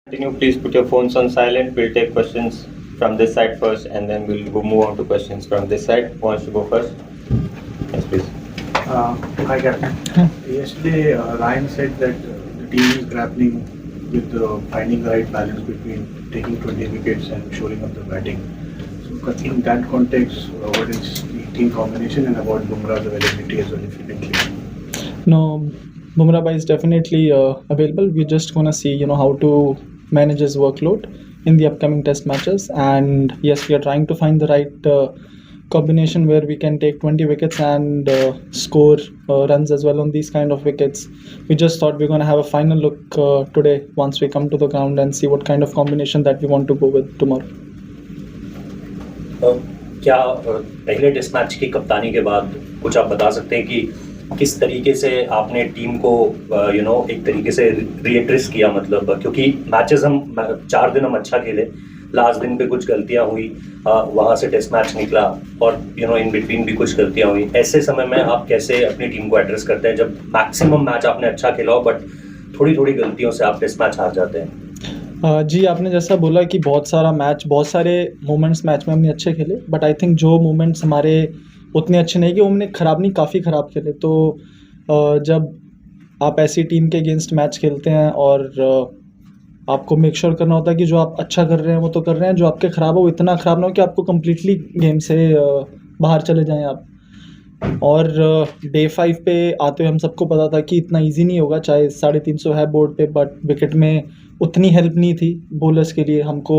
Continue, please put your phones on silent. We'll take questions from this side first, and then we'll move on to questions from this side. Who wants to go first? Yes, please. Hi, Captain. Yesterday, Ryan said that the team is grappling with finding the right balance between taking 20 wickets and shoring up the batting. So, in that context, what is the team combination and about Bumrah's availability as well, if you can clear? No, Bumrah bhai is definitely available. We're just gonna see, how to manage his workload in the upcoming test matches. And yes, we are trying to find the right combination where we can take 20 wickets and score runs as well on these kind of wickets. We just thought we're gonna have a final look today once we come to the ground and see what kind of combination that we want to go with tomorrow. क्या पहले test match की कप्तानी के बाद कुछ आप बता सकते हैं कि किस तरीके से आपने टीम को एक तरीके से रीएड्रेस किया, मतलब क्योंकि मैचेस हम 4 दिन हम अच्छा खेले, लास्ट दिन पे कुछ गलतियां हुई, वहाँ से टेस्ट मैच निकला और इन बिटवीन भी कुछ गलतियां हुई। ऐसे समय में आप कैसे अपनी टीम को एड्रेस करते हैं जब मैक्सिमम मैच आपने अच्छा खेला हो बट थोड़ी थोड़ी गलतियों से आप टेस्ट मैच हार जाते हैं? जी, आपने जैसा बोला कि बहुत सारे मोमेंट्स मैच में हमने अच्छे खेले, बट आई थिंक जो मोमेंट्स हमारे उतने अच्छे नहीं कि हमने काफ़ी ख़राब खेले। तो जब आप ऐसी टीम के अगेंस्ट मैच खेलते हैं और आपको मेक श्योर करना होता है कि जो आप अच्छा कर रहे हैं वो तो कर रहे हैं, जो आपके ख़राब हो वो इतना ख़राब ना हो कि आपको कम्प्लीटली गेम से बाहर चले जाएं आप। और डे 5 पे आते हुए हम सबको पता था कि इतना इजी नहीं होगा, चाहे 350 है बोर्ड पे, बट विकेट में उतनी हेल्प नहीं थी बॉलर्स के लिए। हमको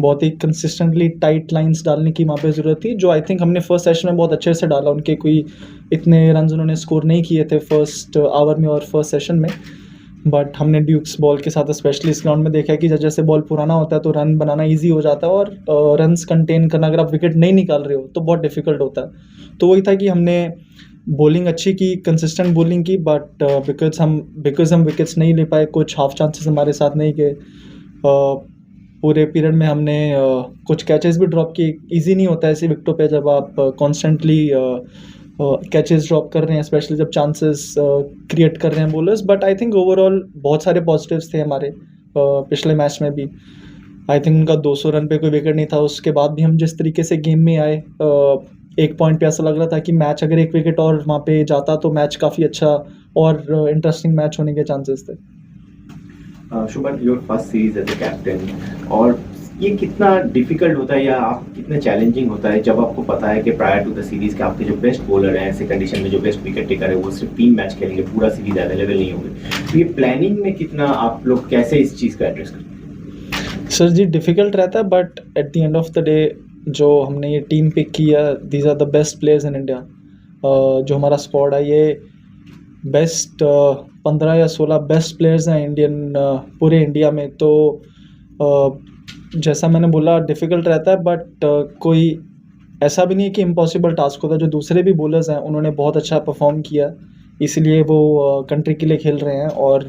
बहुत ही कंसिस्टेंटली टाइट लाइंस डालने की वहाँ पे ज़रूरत थी, जो आई थिंक हमने फर्स्ट सेशन में बहुत अच्छे से डाला। उनके कोई इतने रन उन्होंने स्कोर नहीं किए थे फर्स्ट आवर में और फर्स्ट सेशन में, बट हमने ड्यूक्स बॉल के साथ स्पेशली इस ग्राउंड में देखा है कि जैसे बॉल पुराना होता है तो रन बनाना ईजी हो जाता है और रन्स कंटेन करना अगर आप विकेट नहीं निकाल रहे हो तो बहुत डिफ़िकल्ट होता है। तो वही था कि हमने बॉलिंग अच्छी की, कंसिस्टेंट बॉलिंग की, बट बिकॉज हम विकेट्स नहीं ले पाए, कुछ हाफ चांसेस हमारे साथ नहीं गए। पूरे पीरियड में हमने कुछ कैचेस भी ड्रॉप किए। ईजी नहीं होता है ऐसे विकेटों पे जब आप कॉन्स्टेंटली कैचेस ड्रॉप कर रहे हैं, स्पेशली जब चांसेस क्रिएट कर रहे हैं bowlers. But I think overall बहुत सारे पॉजिटिव्स थे हमारे पिछले मैच में भी। आई थिंक उनका 200 रन पे कोई विकेट नहीं था, उसके बाद भी हम जिस तरीके से गेम में आए, एक पॉइंट पे ऐसा लग रहा था कि मैच अगर एक विकेट और वहाँ पे जाता तो मैच काफ़ी अच्छा और इंटरेस्टिंग मैच होने के चांसेस थे। Shubman, your first series as a captain, और ये कितना डिफिकल्ट होता है या आप कितना चैलेंजिंग होता है जब आपको पता है कि प्रायर टू द सीरीज के आपके जो बेस्ट बॉलर हैं ऐसे कंडीशन में, जो बेस्ट विकेट टेकर है वो सिर्फ 3 मैच खेलेंगे, पूरा सीरीज अवेलेबल नहीं होंगे। तो ये प्लानिंग में कितना आप लोग कैसे इस चीज़ को एड्रेस करते हैं? सर जी, डिफ़िकल्ट रहता है, but at the end of the day जो हमने ये टीम पिक किया, these are the best players in India. जो हमारा स्क्वाड है ये बेस्ट 15 या 16 बेस्ट प्लेयर्स हैं पूरे इंडिया में। तो जैसा मैंने बोला डिफ़िकल्ट रहता है, बट कोई ऐसा भी नहीं है कि इम्पॉसिबल टास्क होता है। जो दूसरे भी बॉलर्स हैं उन्होंने बहुत अच्छा परफॉर्म किया, इसलिए वो कंट्री के लिए खेल रहे हैं। और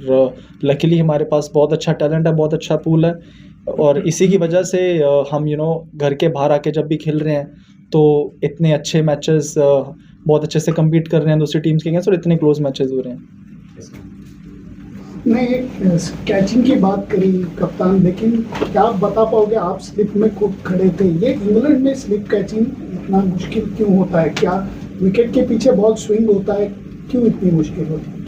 लकीली हमारे पास बहुत अच्छा टैलेंट है, बहुत अच्छा पूल है, और इसी की वजह से हम घर के बाहर आके जब भी खेल रहे हैं तो इतने अच्छे मैचेस बहुत अच्छे से कम्पीट कर रहे हैं दूसरी टीम्स के अगेंस्ट, और इतने क्लोज मैचेस हो रहे हैं। मैं कैचिंग की बात करी कप्तान, लेकिन क्या आप बता पाओगे, आप स्लिप में खूब खड़े थे, ये इंग्लैंड में स्लिप कैचिंग इतना मुश्किल क्यों होता है? क्या विकेट के पीछे बॉल स्विंग होता है, क्यों इतनी मुश्किल होती है?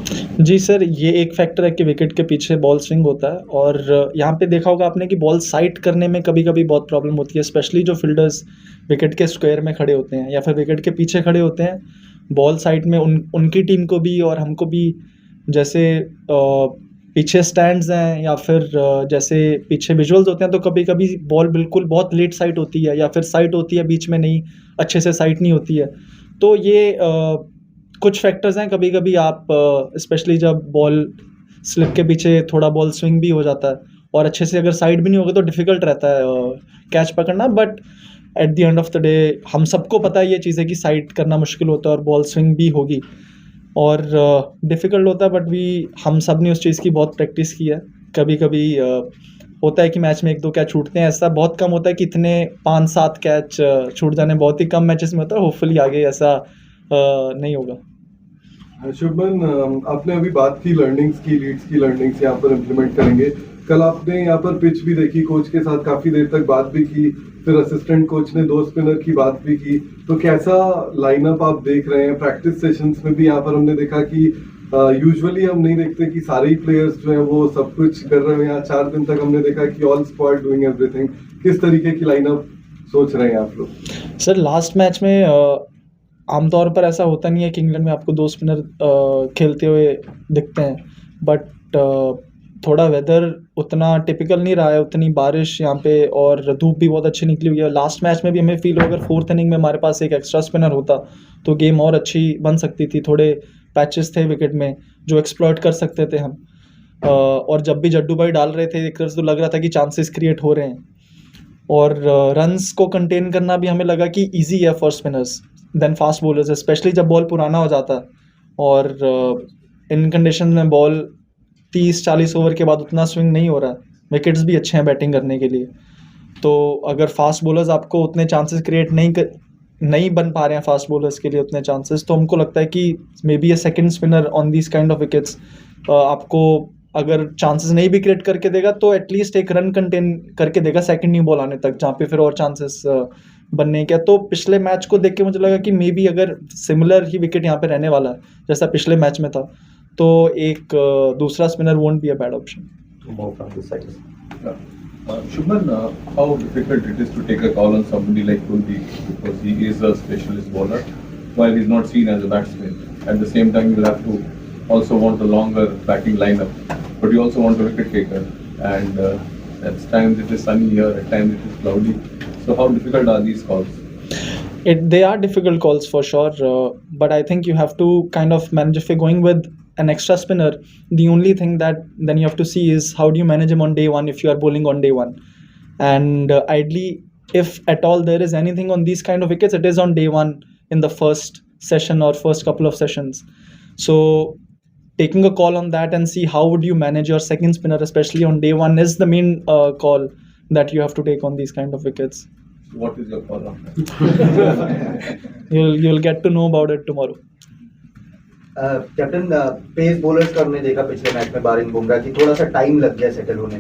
जी सर, ये एक फैक्टर है कि विकेट के पीछे बॉल स्विंग होता है, और यहाँ पे देखा होगा आपने कि बॉल साइड करने में कभी कभी बहुत प्रॉब्लम होती है, स्पेशली जो फील्डर्स विकेट के स्क्वायर में खड़े होते हैं या फिर विकेट के पीछे खड़े होते हैं। बॉल साइड में उनकी टीम को भी और हमको भी, जैसे पीछे स्टैंड्स हैं या फिर जैसे पीछे विजुअल्स होते हैं, तो कभी कभी बॉल बिल्कुल बहुत लेट साइड होती है या फिर साइड होती है बीच में, नहीं अच्छे से साइड नहीं होती है। तो ये कुछ फैक्टर्स हैं। कभी कभी आप स्पेशली जब बॉल स्लिप के पीछे थोड़ा बॉल स्विंग भी हो जाता है और अच्छे से अगर साइड भी नहीं होगा तो डिफ़िकल्ट रहता है कैच पकड़ना। But at the end of the day हम सबको पता है ये चीज़ है कि साइड करना मुश्किल होता है और बॉल स्विंग भी होगी और डिफ़िकल्ट होता है, बट हम सब ने उस चीज़ की बहुत प्रैक्टिस की है। कभी कभी होता है कि मैच में 1-2 कैच छूटते हैं, ऐसा बहुत कम होता है कि इतने 5-7 कैच छूट जाने बहुत ही कम मैचेस में होता है। होपफुली आगे ऐसा नहीं होगा। शुभमन, आपने अभी बात की लर्निंग्स की, लीड्स की लर्निंग्स यहाँ पर इम्प्लीमेंट करेंगे, कल आपने यहाँ पर पिच भी देखी, कोच के साथ काफी देर तक बात भी की, फिर असिस्टेंट कोच ने 2 स्पिनर की बात भी की, तो कैसा लाइनअप आप देख रहे हैं? प्रैक्टिस सेशंस में भी यहाँ पर हमने देखा कि यूजुअली हम नहीं देखते कि सारे ही प्लेयर्स जो हैं वो सब कुछ कर रहे हैं। यहाँ 4 दिन तक हमने देखा कि ऑल स्क्वाड डूइंग एवरीथिंग। किस तरीके की लाइनअप सोच रहे हैं आप लोग? सर लास्ट मैच में आमतौर पर ऐसा होता नहीं है कि इंग्लैंड में आपको 2 स्पिनर खेलते हुए दिखते हैं, बट थोड़ा वेदर उतना टिपिकल नहीं रहा है, उतनी बारिश यहाँ पे और धूप भी बहुत अच्छी निकली हुई है। लास्ट मैच में भी हमें फील हो, अगर 4th इनिंग में हमारे पास एक एक्स्ट्रा स्पिनर होता तो गेम और अच्छी बन सकती थी। थोड़े पैचेस थे विकेट में जो एक्सप्लॉइट कर सकते थे हम, और जब भी जड्डू भाई डाल रहे थे एक तरह से तो लग रहा था कि चांसेस क्रिएट हो रहे हैं, और रन्स को कंटेन करना भी हमें लगा कि ईजी है for spinners than fast bowlers, especially जब बॉल पुराना हो जाता है और इन कंडीशन में बॉल 30-40 ओवर के बाद उतना स्विंग नहीं हो रहा है, विकेट्स भी अच्छे हैं बैटिंग करने के लिए। तो अगर फास्ट बॉलर्स आपको उतने चांसेस क्रिएट नहीं बन पा रहे हैं फास्ट बॉलर्स के लिए उतने चांसेस, तो हमको लगता है कि may be A second spinner on this kind of wickets आपको अगर चांसेस नहीं भी क्रिएट करके देगा तो एटलीस्ट एक रन कंटेन करके देगा सेकंड न्यू बॉल आने तक, जहाँ पे फिर और चांसेस बनने के। तो पिछले मैच को देख के मुझे लगा कि मे बी अगर सिमिलर ही विकेट यहाँ पे रहने वाला है जैसा पिछले मैच में था, तो एक दूसरा spinner won't be a bad option. Shubman, how difficult it is to take a call on somebody like Kuldeep, because he is a specialist bowler while he's not seen as a batsman. At the same time, you'll have to also want a longer batting lineup, but you also want a wicket taker, and at times it is sunny here, at times it is cloudy. So how difficult are these calls? They are difficult calls for sure, but I think you have to kind of manage. If you're going with an extra spinner, the only thing that then you have to see is how do you manage him on day one if you are bowling on day one. And ideally, if at all there is anything on these kind of wickets, it is on day one in the first session or first couple of sessions. So taking a call on that and see how would you manage your second spinner, especially on day one, is the main call that you have to take on these kind of wickets. What is your call on that? You'll get to know about it tomorrow. Captain, pace bowlers का हमने देखा पिछले match में बारिन बुमराह की थोड़ा सा time लग गया सेटल होने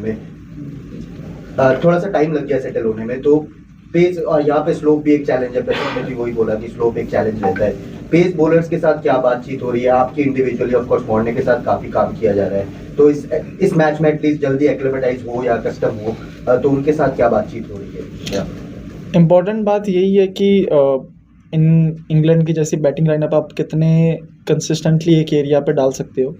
में, तो पेस और यहाँ पे स्लोप भी एक चैलेंज है। प्रेसिडेंट ने भी वही बोला कि स्लोप एक चैलेंज रहता है। पेस बॉलर्स के साथ क्या बातचीत हो रही है आपकी इंडिविजुअली? ऑफ कोर्स मॉर्ने के साथ काफी काम किया जा रहा है, तो इस मैच में एटलीस्ट जल्दी एक्लेमेटाइज हो या कस्टम हो, तो उनके साथ क्या बातचीत हो रही है? इम्पॉर्टेंट बात यही है कि इन इंग्लैंड की जैसी बैटिंग लाइनअप आप कितने कंसिस्टेंटली एक एरिया पे डाल सकते हो।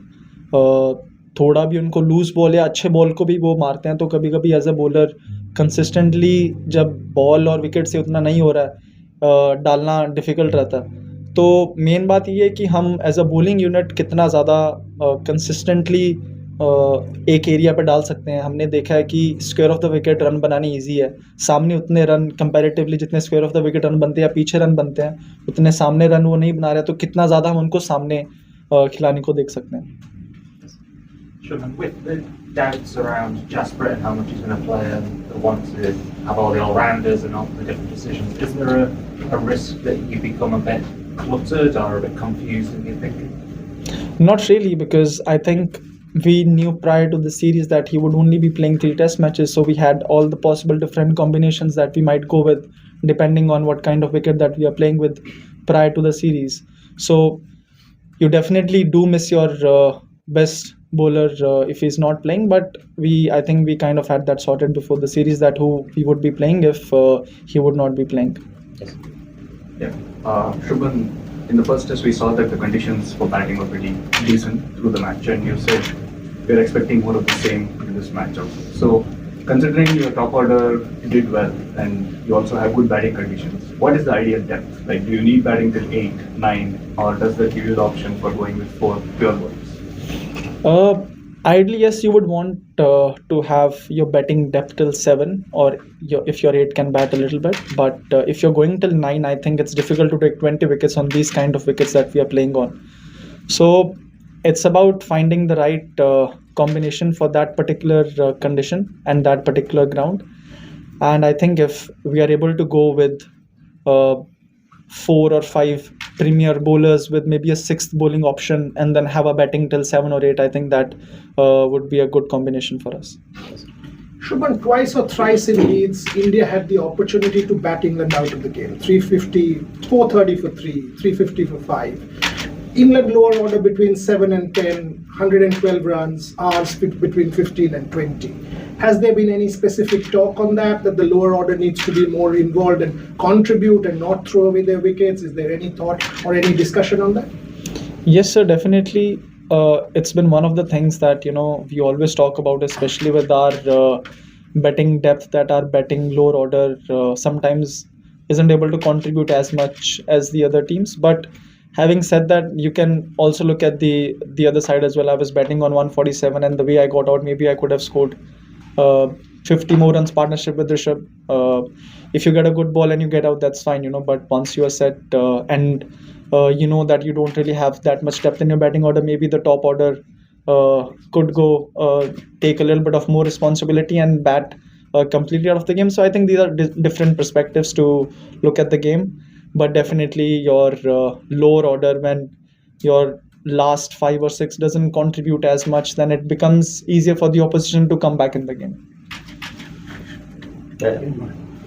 थोड़ा भी उनको लूज बॉल या अच्छे बॉल को भी वो मारते हैं, तो कभी कभी एज अ बॉलर कंसिस्टेंटली जब बॉल और विकेट से उतना नहीं हो रहा है डालना डिफ़िकल्ट रहता है। तो मेन बात ये है कि हम एज अ बॉलिंग यूनिट कितना ज़्यादा कंसिस्टेंटली एक एरिया पे डाल सकते हैं। हमने देखा है कि square of the wicket run बनानी इजी है, सामने उतने रन कंपैरेटिवली जितने square of the wicket run बनते हैं या पीछे रन बनते हैं उतने सामने रन वो नहीं बना रहे, तो कितना ज़्यादा हम उनको सामने खिलाने को देख सकते हैं। Shubman, with the doubts around Jasper and how much he's going to play and the want to have all the all-rounders and all the different decisions, is there a risk that you become a bit cluttered or a bit confused in your thinking? Not really, because I think we knew prior to the series that he would only be playing 3 test matches, so we had all the possible different combinations that we might go with depending on what kind of wicket that we are playing with prior to the series. So you definitely do miss your best bowler if he's not playing, but I think we kind of had that sorted before the series that who we would be playing if he would not be playing. Yes. Yeah. Shubman, in the first test we saw that the conditions for batting were pretty decent through the match, and you said we're expecting more of the same in this match also. So considering your top order did well and you also have good batting conditions, what is the ideal depth? Like, do you need batting till 8, 9, or does that give you the option for going with 4 pure bowlers? Ideally, yes, you would want to have your batting depth till 7, or if your 8 can bat a little bit. But if you're going till 9, I think it's difficult to take 20 wickets on these kind of wickets that we are playing on. So it's about finding the right combination for that particular condition and that particular ground. And I think if we are able to go with 4 or 5 premier bowlers with maybe a sixth bowling option and then have a batting till 7 or 8. I think that would be a good combination for us. Shubman, twice or thrice in Leeds, India had the opportunity to bat England out of the game. 350, 430 for 3, 350 for 5. England lower order between 7 and 10, 112 runs, ours between 15 and 20. Has there been any specific talk on that the lower order needs to be more involved and contribute and not throw away their wickets? Is there any thought or any discussion on that? Yes, sir, definitely. It's been one of the things that we always talk about, especially with our betting depth, that our betting lower order sometimes isn't able to contribute as much as the other teams. But having said that, you can also look at the other side as well. I was betting on 147, and the way I got out, maybe I could have scored 50 more runs partnership with Rishabh. If you get a good ball and you get out, that's fine, but once you are set and you know that you don't really have that much depth in your batting order, maybe the top order could go take a little bit of more responsibility and bat completely out of the game. So I think these are different perspectives to look at the game, but definitely your lower order, when your last 5 or 6 doesn't contribute as much, then it becomes easier for the opposition to come back in the game.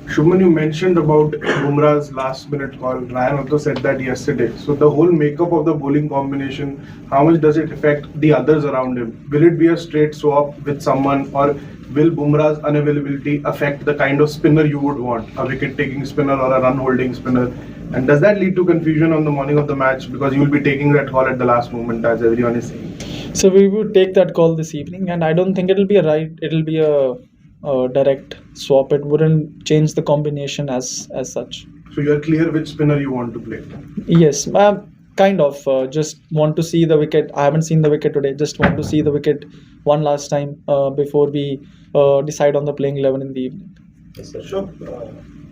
Shubman, you mentioned about Bumrah's last minute call. Ryan also said that yesterday. So the whole makeup of the bowling combination, how much does it affect the others around him? Will it be a straight swap with someone, or will Bumrah's unavailability affect the kind of spinner you would want? A wicket-taking spinner or a run-holding spinner? And does that lead to confusion on the morning of the match, because you will be taking that call at the last moment, as everyone is saying? So we would take that call this evening, and I don't think it'll be a direct swap. It wouldn't change the combination as such. So you are clear which spinner you want to play? Yes, kind of. Just want to see the wicket. I haven't seen the wicket today. Just want to see the wicket one last time before we decide on the playing 11 in the evening. Yes, sir. Sure.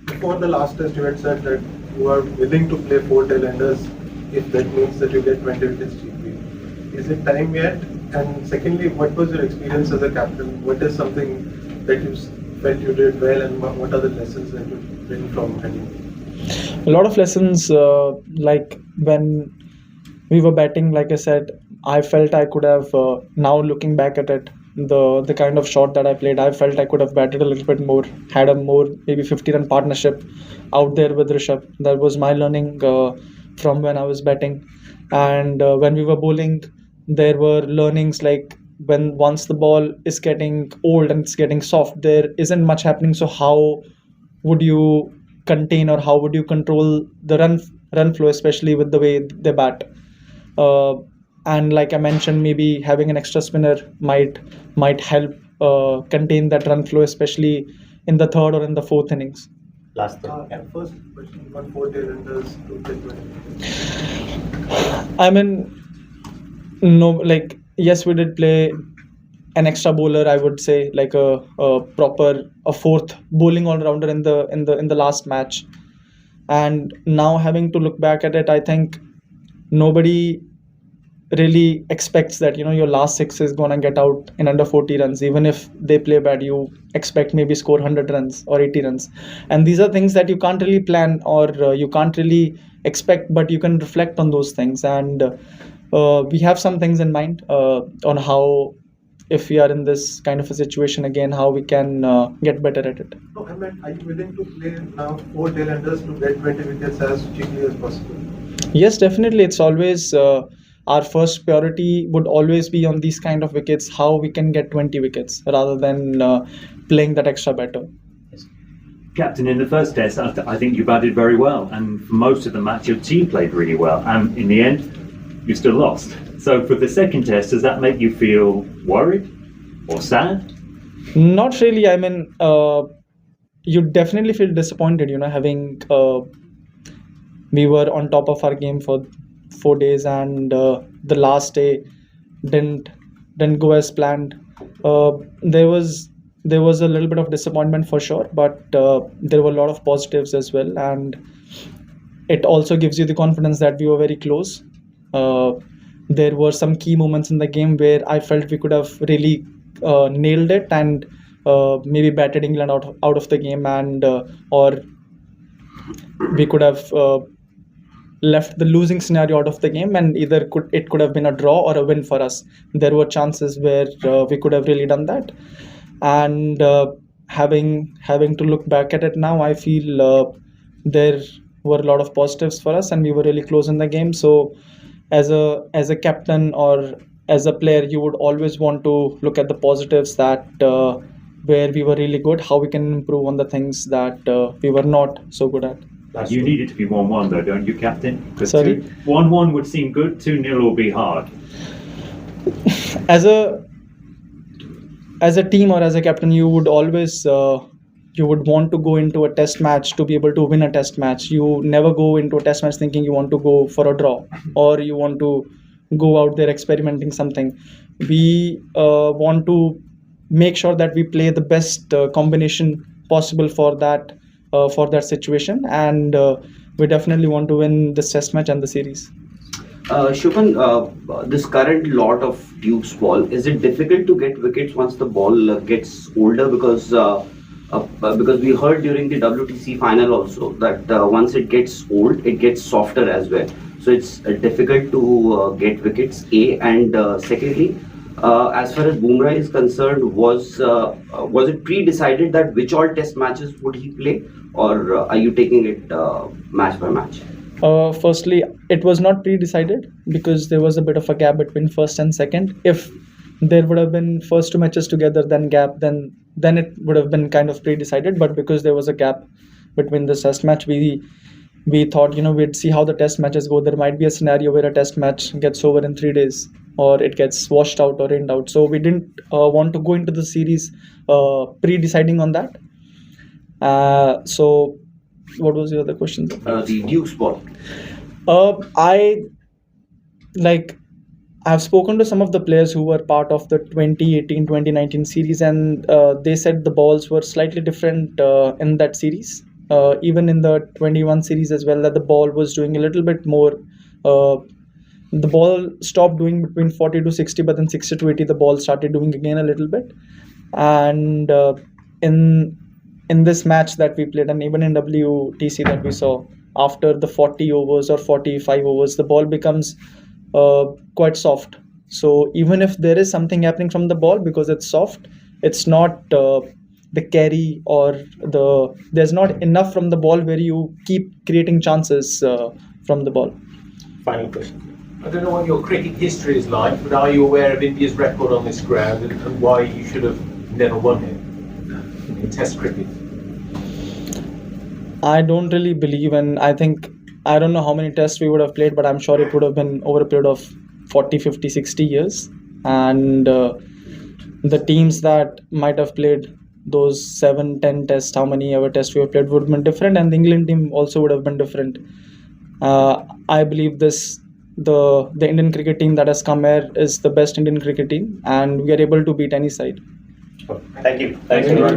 Before the last test, you had said that you are willing to play 4 tail-enders if that means that you get 20 wickets cheaply. Is it time yet? And secondly, what was your experience as a captain? What is something that you felt you did well, and what are the lessons that you bring from Heading? A lot of lessons, like when we were batting, like I said, I felt I could have, now looking back at it, the kind of shot that I played, I felt I could have batted a little bit more, had a more maybe 50-run partnership out there with Rishabh. That was my learning from when I was batting. And when we were bowling, there were learnings like once the ball is getting old and it's getting soft, there isn't much happening. So how would you contain, or how would you control the run flow, especially with the way they bat? And like I mentioned, maybe having an extra spinner might help contain that run flow, especially in the third or in the fourth innings. Last thing. First question, 1 4 tail-enders to get 20. I mean, no, like yes, we did play an extra bowler. I would say like a fourth bowling all-rounder in the last match. And now having to look back at it, I think nobody really expects that your last 6 is gonna get out in under 40 runs. Even if they play bad, you expect maybe score 100 runs or 80 runs, and these are things that you can't really plan, or you can't really expect, but you can reflect on those things. And we have some things in mind on how, if we are in this kind of a situation again, how we can get better at it. No, I meant, are you willing to play now 4 tail-enders to get 20 wickets as cheaply as possible? Yes, definitely. It's always our first priority would always be on these kind of wickets, how we can get 20 wickets rather than playing that extra better. Captain, in the first test, I think you batted very well, and for most of the match your team played really well, and in the end you still lost. So for the second test, does that make you feel worried or sad? Not really. I mean, you definitely feel disappointed, having we were on top of our game for 4 days, and the last day didn't go as planned. There was a little bit of disappointment for sure, but there were a lot of positives as well, and it also gives you the confidence that we were very close. There were some key moments in the game where I felt we could have really nailed it and maybe batted England out of the game, and or we could have left the losing scenario out of the game, and it could have been a draw or a win for us. There were chances where we could have really done that, and having to look back at it now, I feel there were a lot of positives for us, and we were really close in the game. So as a captain or as a player, you would always want to look at the positives, that where we were really good, how we can improve on the things that we were not so good at. You need it to be 1-1 though, don't you, Captain? Because Sorry? 1-1 would seem good, 2-0 will be hard. As a team or as a captain, you would always you would want to go into a test match to be able to win a test match. You never go into a test match thinking you want to go for a draw or you want to go out there experimenting something. We want to make sure that we play the best combination possible for that situation, and we definitely want to win this test match and the series. Shubman, this current lot of Duke's ball, is it difficult to get wickets once the ball gets older? Because we heard during the WTC final also that once it gets old, it gets softer as well. So it's difficult to get wickets, A. And secondly, as far as Bumrah is concerned, was it pre-decided that which all test matches would he play, or are you taking it match by match? Firstly, it was not pre-decided because there was a bit of a gap between first and second. If there would have been first two matches together, then gap, then it would have been kind of pre-decided. But because there was a gap between the test match, we thought, we'd see how the test matches go. There might be a scenario where a test match gets over in 3 days, or it gets washed out or rained out. So we didn't want to go into the series pre-deciding on that. So what was the other question? The Duke's ball. I've spoken to some of the players who were part of the 2018-2019 series, and they said the balls were slightly different in that series. Even in the 21 series as well, that the ball was doing a little bit more. The ball stopped doing between 40 to 60, but then 60 to 80, the ball started doing again a little bit. And in this match that we played, and even in WTC that we saw, after the 40 overs or 45 overs, the ball becomes quite soft. So even if there is something happening from the ball, because it's soft, it's not the carry or there's not enough from the ball where you keep creating chances from the ball. Final question. I don't know what your cricket history is like, but are you aware of India's record on this ground and why you should have never won it in Test cricket? I don't really believe, and I don't know how many tests we would have played, but I'm sure it would have been over a period of 40, 50, 60 years. And the teams that might have played those 7, 10 tests, how many ever tests we have played, would have been different, and the England team also would have been different. I believe the Indian cricket team that has come here is the best Indian cricket team, and we are able to beat any side. Thank you. Thanks, everyone.